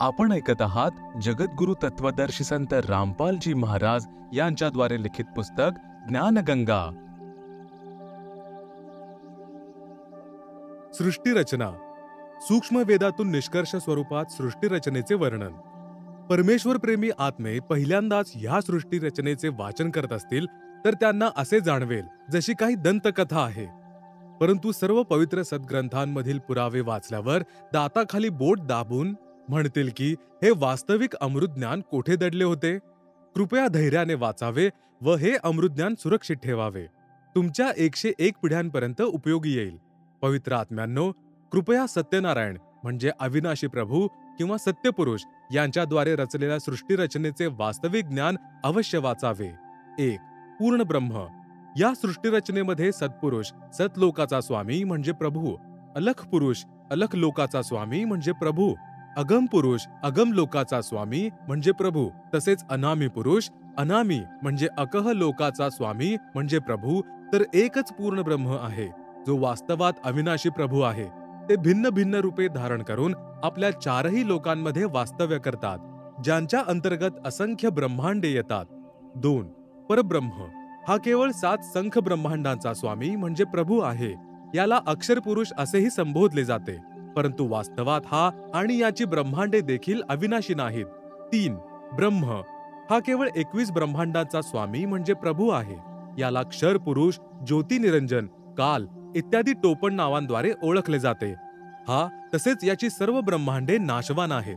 आपण ऐकत आहात जगद्गुरु तत्वदर्शी संत रामपालजी महाराज यांच्याद्वारे लिखित पुस्तक ज्ञानगंगा। सृष्टीरचना सूक्ष्म वेदातून निष्कर्ष स्वरूपात सृष्टीरचनेचे वर्णन। परमेश्वर प्रेमी आत्मे पहिल्यांदाच ह्या सृष्टीरचनेचे वाचन करत असतील तर त्यांना असे जाणवेल जशी काही दंतकथा आहे, परंतु सर्व पवित्र सद्ग्रंथांमधील पुरावे वाचल्यावर दाताखाली बोट दाबून म्हणतील की हे वास्तविक अमृतज्ञान कोठे दडले होते। कृपया धैर्याने वाचावे व हे अमृतज्ञान सुरक्षित ठेवावे, तुमच्या 101 पिढ्यांपर्यंत उपयोगी येईल। पवित्र आत्म्यांनो, कृपया सत्यनारायण म्हणजे अविनाशी प्रभू किंवा सत्यपुरुष यांच्याद्वारे रचलेल्या सृष्टीरचनेचे वास्तविक ज्ञान अवश्य वाचावे। 1. पूर्ण ब्रह्म। या सृष्टीरचनेमध्ये सत्पुरुष सतलोकाचा स्वामी म्हणजे प्रभू, अलख पुरुष अलख लोकाचा स्वामी म्हणजे प्रभू, अगम पुरुष अगम लोकाचा स्वामी म्हणजे प्रभू, तसेच अनामी पुरुष अनामी म्हणजे अकह लोकाचा स्वामी म्हणजे प्रभू, तर एकच पूर्ण ब्रह्म आहे जो वास्तवात अविनाशी प्रभू आहे। ते भिन्न भिन्न रूपे धारण करून आपल्या चारही लोकांमध्ये वास्तव्य करतात, ज्यांच्या अंतर्गत असंख्य ब्रह्मांडे येतात। 2. परब्रह्म। हा केवळ 7 संख्य ब्रह्मांडांचा स्वामी म्हणजे प्रभू आहे। याला अक्षर पुरुष असेही संबोधले जाते, परंतु वास्तवात हा आणि याची ब्रह्मांडे देखील अविनाशी नाहीत। 3. ब्रह्म। हा केवळ 21 ब्रह्मांडांचा स्वामी म्हणजे प्रभू आहे। याला क्षर पुरुष, ज्योती निरंजन, काल इत्यादी टोपण नावांद्वारे ओळखले जाते। हा तसेच याची सर्व ब्रह्मांडे नाशवान आहेत।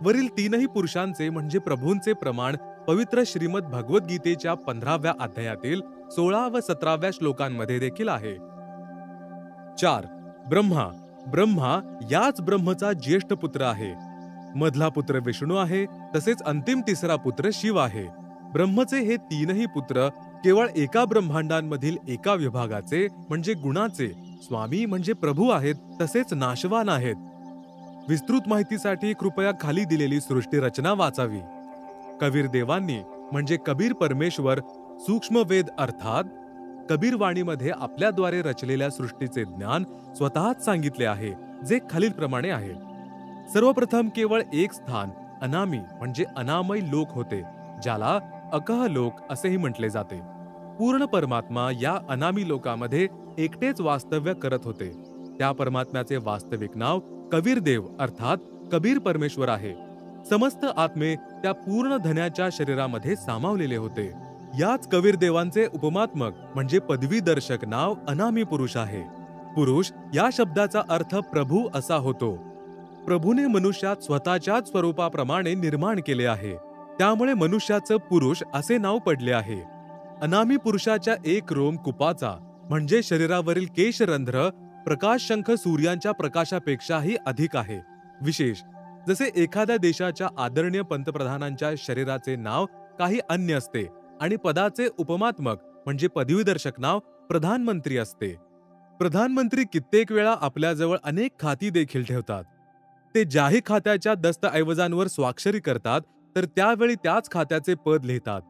वरील 3ही पुरुषांचे म्हणजे प्रभूंचे प्रमाण पवित्र श्रीमद भगवद्गीतेच्या 15व्या अध्यायातील 16 व 17व्या श्लोकांमध्ये देखील आहे। 4. ब्रह्मा। ब्रह्मा याच ब्रह्मचा ज्येष्ठ पुत्र आहे। मधला पुत्र विष्णू आहे, तसेच अंतिम तिसरा पुत्र शिव आहे। ब्रह्मचे हे 3ही पुत्र केवळ एका ब्रह्मांडांमधील एका विभागाचे म्हणजे गुणाचे स्वामी म्हणजे प्रभू आहेत, तसेच नाशवान आहेत। विस्तृत माहितीसाठी कृपया खाली दिलेली सृष्टी रचना वाचावी। कबीर देवांनी म्हणजे कबीर परमेश्वर सूक्ष्म वेद अर्थात कबीर वाणीमध्ये आपल्याद्वारे रचलेल्या सृष्टीचे ज्ञान स्वतःच सांगितले आहे, जे खालीलप्रमाणे आहे। सर्वप्रथम केवळ एक स्थान अनामी म्हणजे अनामय लोक होते, ज्याला अकह लोक असेही म्हटले जाते। पूर्ण परमात्मा या अनामी लोकामध्ये एकटेच वास्तव्य करत होते। त्या परमात्म्याचे वास्तविक नाव कबीर देव अर्थात कबीर परमेश्वर आहे। समस्त आत्मे त्या पूर्ण धन्याच्या शरीरामध्ये सामावलेले होते। याच कबीर देवांचे उपमात्मक म्हणजे पदवीदर्शक नाव अनामी पुरुष आहे। पुरुष या शब्दाचा अर्थ प्रभू असा होतो। प्रभूने मनुष्यात स्वतःच्याच स्वरूपाप्रमाणे निर्माण केले आहे, त्यामुळे मनुष्याचं पुरुष असे नाव पडले आहे। अनामी पुरुषाच्या एक रोम कुपाचा म्हणजे शरीरावरील केशरंध्र प्रकाशशंख सूर्यांच्या प्रकाशापेक्षाही अधिक आहे। विशेष जसे एखाद्या देशाच्या आदरणीय पंतप्रधानांच्या शरीराचे नाव काही अन्य असते आणि पदाचे उपमात्मक म्हणजे पदवीदर्शक नाव प्रधानमंत्री असते। प्रधानमंत्री कित्येक वेळा आपल्याजवळ अनेक खाती देखील ठेवतात। ते ज्याही खात्याच्या दस्तऐवजांवर स्वाक्षरी करतात तर त्यावेळी त्याच खात्याचे पद लिहितात।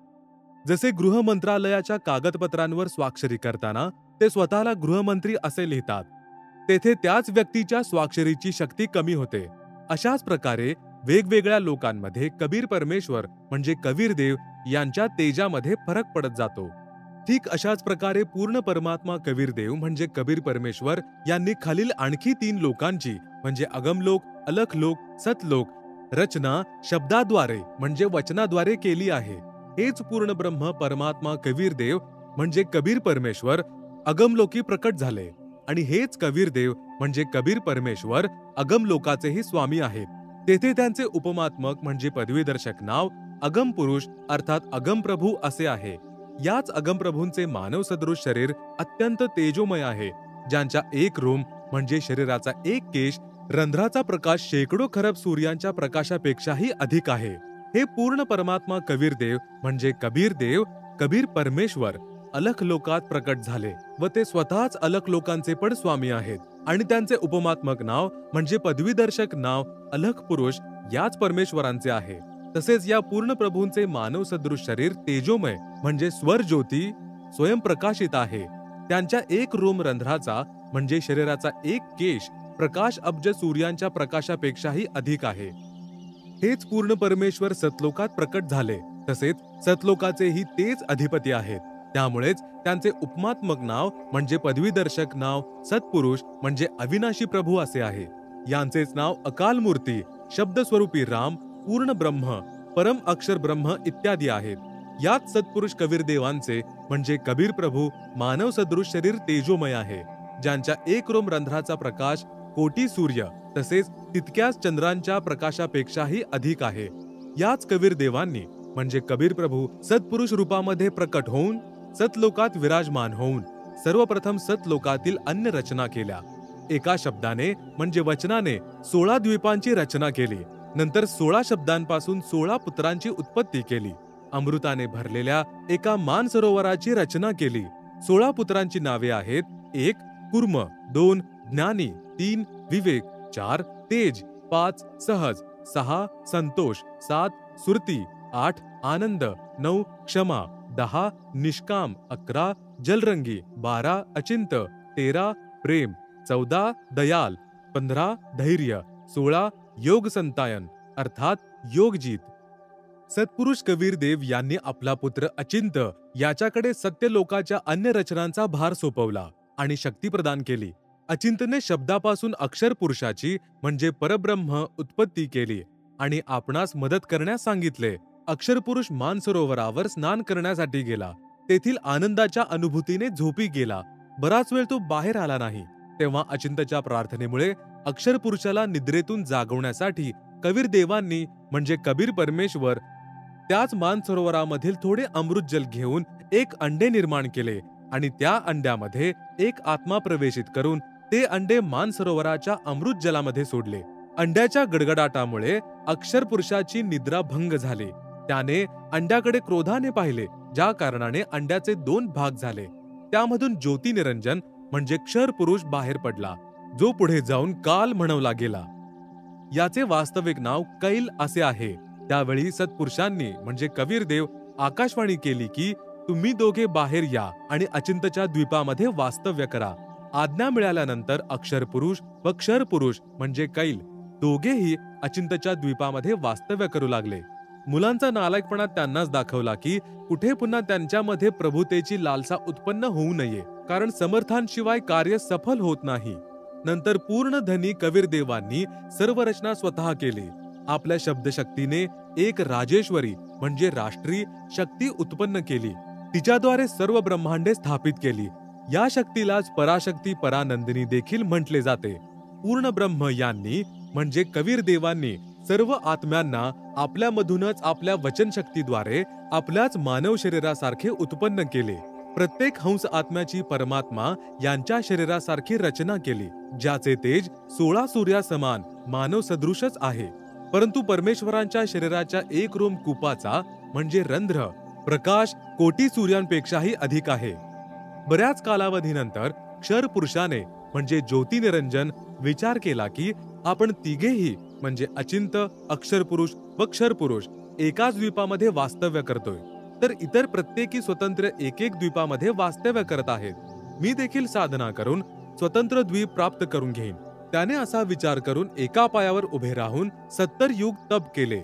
जसे गृह मंत्रालयाच्या कागदपत्रांवर स्वाक्षरी करताना ते स्वतःला गृहमंत्री असे लिहितात, तेथे त्याच व्यक्तीच्या स्वाक्षरीची शक्ती कमी होते। अशाच प्रकारे वेगवेगळ्या लोकांमध्ये कबीर परमेश्वर म्हणजे कबीर देव यांच्या तेजामध्ये फरक पडत जातो। ठीक अशाच प्रकारे पूर्ण परमात्मा कबीर देव म्हणजे कबीर परमेश्वर यांनी खालील आणखी 3 लोकांची म्हणजे अगमलोक, अलखलोक, सतलोक रचना शब्दाद्वारे म्हणजे वचनाद्वारे केली आहे। हेच पूर्ण ब्रह्म परमात्मा कबीर देव म्हणजे कबीर परमेश्वर अगमलोकी प्रकट झाले, आणि हेच कबीर देव म्हणजे कबीर परमेश्वर अगमलोकाचेही स्वामी आहेत। तेथे त्यांचे उपमात्मक म्हणजे पदवीदर्शक नाव अगम पुरुष अर्थात अगम प्रभू असे आहे। याच अगम प्रभूंचे मानव सदृश शरीर अत्यंत तेजोमय आहे, ज्यांच्या एक रोम म्हणजे शरीराचा एक केश रंध्राचा प्रकाश शेकडो खरब सूर्यांच्या प्रकाशापेक्षाही अधिक आहे। हे पूर्ण परमात्मा कबीर देव म्हणजे कबीर देव कबीर परमेश्वर अलख लोकात प्रकट झाले व ते स्वतःच अलख लोकांचे पण स्वामी आहेत, आणि त्यांचे उपमात्मक नाव म्हणजे पदवीदर्शक नाव अलख पुरुष याच परमेश्वरांचे आहे। तसेच या पूर्ण प्रभूंचे मानव सदृश शरीर तेजोमय म्हणजे स्वर ज्योती स्वयंप्रकाशित आहे। त्यांच्या एक रोम रंध्राचा म्हणजे शरीराचा एक केश प्रकाश अब्ज सूर्यांच्या प्रकाशापेक्षाही अधिक आहे। हेच पूर्ण परमेश्वर सतलोकात प्रकट झाले, तसेच सतलोकाचेही तेच अधिपती आहेत. त्यामुळेच त्यांचे उपमात्मक नाव म्हणजे पदवीदर्शक नाव सत्पुरुष म्हणजे अविनाशी प्रभू असे आहे. यांचेच नाव अकाल मूर्ती, शब्दस्वरूपी राम, पूर्ण ब्रह्म, परम अक्षर ब्रह्म इत्यादी आहेत. यात सत्पुरुष कबीर देवांचे म्हणजे कबीर प्रभू मानव सदृश शरीर तेजोमय आहे, ज्यांच्या एक रोम रंध्राचा प्रकाश कोटी सूर्य तसेच तितक्याच चंद्रांच्या प्रकाशापेक्षाही अधिक आहे. याच कबीर देवांनी म्हणजे कबीर प्रभू सत्पुरुष रूपामध्ये प्रकट होऊन सतलोकात विराजमान होऊन सर्वप्रथम सतलोकातील अन्य रचना केल्या. एका शब्दाने म्हणजे वचनाने 16 द्वीपांची रचना केली. नंतर 16 शब्दांपासून 16 पुत्रांची उत्पत्ती केली. अमृताने भरलेल्या एका मानसरोवराची रचना केली. 16 पुत्रांची नावे आहेत: 1 कुर्म, 2 ज्ञानी, 3 विवेक, 4 तेज, 5 सहज, 6 संतोष, 7 सुरती, 8 आनंद, 9 क्षमा, 10 निष्काम, 11 जलरंगी, 12 अचिंत, 13 प्रेम, 14 दयाल, 15 धैर्य, 16 योग संतायन अर्थात योगजीत. सत्पुरुष कबीर देव यांनी आपला पुत्र अचिंत याच्याकडे सत्यलोकाच्या अन्य रचनांचा भार सोपवला आणि शक्ती प्रदान केली. अचिंतने शब्दापासून अक्षर पुरुषाची म्हणजे परब्रह्म उत्पत्ती केली आणि आपणास मदत करण्यास सांगितले. अक्षरपुरुष मानसरोवरावर स्नान करण्यासाठी गेला. तेथील आनंदाच्या अनुभूतीने झोपी गेला. बराच वेळ तो बाहेर आला नाही. तेव्हा अचिंतच्या प्रार्थनेमुळे अक्षरपुरुषाला निद्रेतून जागवण्यासाठी कबीर देवांनी म्हणजे कबीर परमेश्वर त्याच मानसरोवरामधील थोडे अमृत जल घेऊन एक अंडे निर्माण केले आणि त्या अंड्यामध्ये एक आत्मा प्रवेशित करून ते अंडे मानसरोवराच्या अमृत जलामध्ये सोडले. अंड्याच्या गडगडाटामुळे अक्षरपुरुषाची निद्रा भंग झाली. त्याने अंड्याकडे क्रोधाने पाहिले, ज्या कारणाने अंड्याचे 2 भाग झाले. त्यामधून ज्योती निरंजन म्हणजे क्षर पुरुष बाहेर पडला, जो पुढे जाऊन काल म्हणवला गेला. याचे वास्तविक नाव कैल असे आहे. त्यावेळी सत्पुरुषांनी म्हणजे कबीर देव आकाशवाणी केली की तुम्ही दोघे बाहेर या आणि अचिंतच्या द्वीपामध्ये वास्तव्य करा. आज्ञा मिळाल्यानंतर अक्षरपुरुष व क्षरपुरुष म्हणजे कैल दोघेही अचिंतच्या द्वीपामध्ये वास्तव्य करू लागले. मुलांचा नालायकपणा त्यांनाच दाखवला की कुठे पुन्हा त्यांच्यामध्ये प्रभुतेची लालसा उत्पन्न होऊ नये, कारण समर्थांशिवाय कार्य सफल होत नाही. नंतर पूर्ण धनी कबीर देवांनी सर्व रचना स्वतः केली. आपल्या शब्दशक्तीने एक राजेश्वरी म्हणजे राष्ट्री शक्ती उत्पन्न केली. तिच्याद्वारे सर्व ब्रह्मांडे स्थापित केली. या शक्तीलाच पराशक्ती परानंदिनी देखील म्हटले जाते. पूर्ण ब्रह्म यांनी म्हणजे कबीर देवांनी सर्व आत्म्यांना आपल्यामधूनच आपल्या वचनशक्तीद्वारे आपल्याच मानव शरीरासारखे उत्पन्न केले. प्रत्येक हंस आत्म्याची परमात्मा यांच्या शरीरासारखी रचना केली, ज्याचे तेज 16 सूर्यासमान मानव सदृशच आहे. परंतु परमेश्वरांच्या शरीराच्या एक रोम कूपाचा म्हणजे रंध्र प्रकाश कोटी सूर्यांपेक्षाही अधिक आहे. बऱ्याच कालावधीनंतर क्षर पुरुषाने म्हणजे ज्योती निरंजन विचार केला की आपण तिघेही म्हणजे अचिंत, अक्षरपुरुष व क्षरपुरुष एकाच द्वीपामध्ये वास्तव्य करतोय, तर इतर प्रत्येकी स्वतंत्र एक द्वीपामध्ये वास्तव्य करत आहेत. मी देखील साधना करून स्वतंत्र द्वीप प्राप्त करून घेईन. त्याने असा विचार करून एका पायावर उभे राहून 70 युग तप केले.